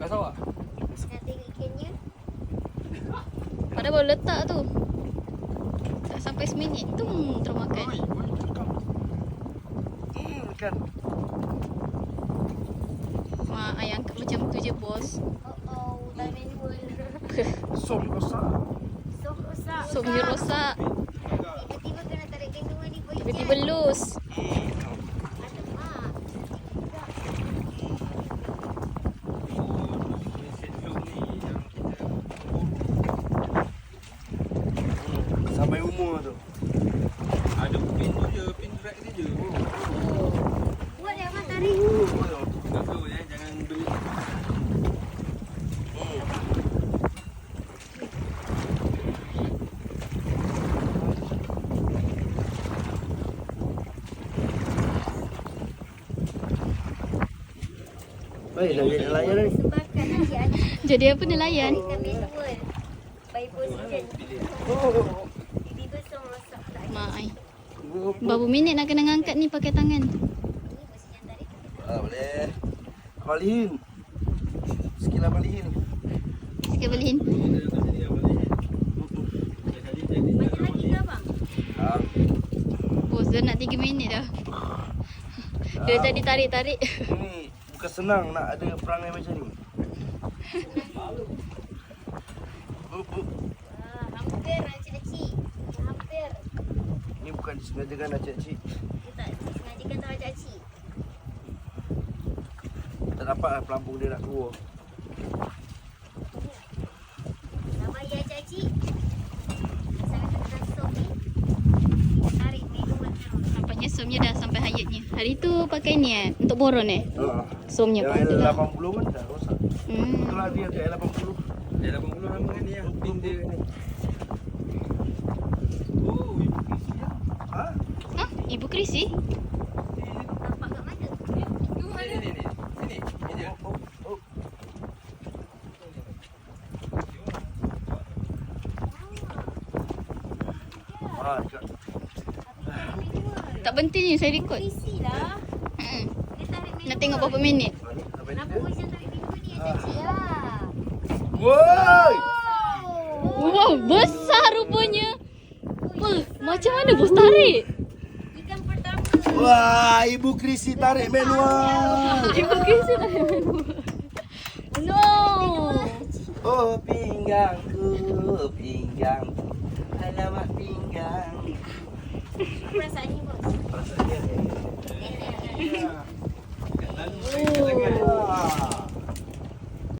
Gas awak? Nak tengok ikannya. Padahal baru letak tu. Tak sampai seminit tu terus makan. Kan. Mak ayah angkat macam tu je bos. Oh, dah manual. Som rosak. Som rosak. Somnya rosak. Tiba-tiba kena tarik kandungan ni pun. Tiba-tiba loose. Alamak. Sampai umur tu. Ada pin tu je, pin drag ni je. Buat dia abang tarik. Tak tahu jangan beli. Baik, dah jadi nelayan ni. Sebabkan adik-adik Jadi apa nelayan? kita manual. By position. Oh. Tiba-tiba som rosak pula. Mak ai. Berapa minit nak kena ngangkat ni pakai tangan? Ini position tarik. Boleh. Balihin. Sekilas balihin. Sikit beliin. Banyak lagi ke abang? Ha. Bos dah nak 3 minit dah. Dia tadi tarik-tarik. Ini bukan senang nak ada perangai macam ni. Hampir acik-acik. Hampir. Ini bukan disengajakan acik-acik. Dia tak sengajakan tahu acik-acik. Tak dapat lah pelampung dia nak keluar. Sabar ya acik-acik. Sampai kena som ni. Tarik manual terus. Nampaknya somnya dah sampai hayatnya. Hari tu pakai ni untuk boron somnya Yang patut lah. L80 kan dah rosak. Betul lah dia ada L80. Dia 80 sama kan ni yang pin dia ni. Oh, ibu kisi ya. Ha? Ha? Ibu Krisi? Nampak kat mana? Ni. Sini. Ni je. Ha, dekat. Tak berhenti ni saya record. Isi lah. Hmm. Dia tarik manual. Nak tengok berapa minit. Sampai Kenapa dia. position tarik manual ni acik-acik lah. Woi! Wow, besar rupanya. Wah, macam mana bos tarik? Ikan pertama. Wah, Ibu Krisi tarik manual. Ibu Krisi tarik manual. No. Oh, pinggangku, pinggangku. Alamak pinggang. Apa perasaan ni bos? Rasanya. Elak. Lalu lagi sangat. Ah.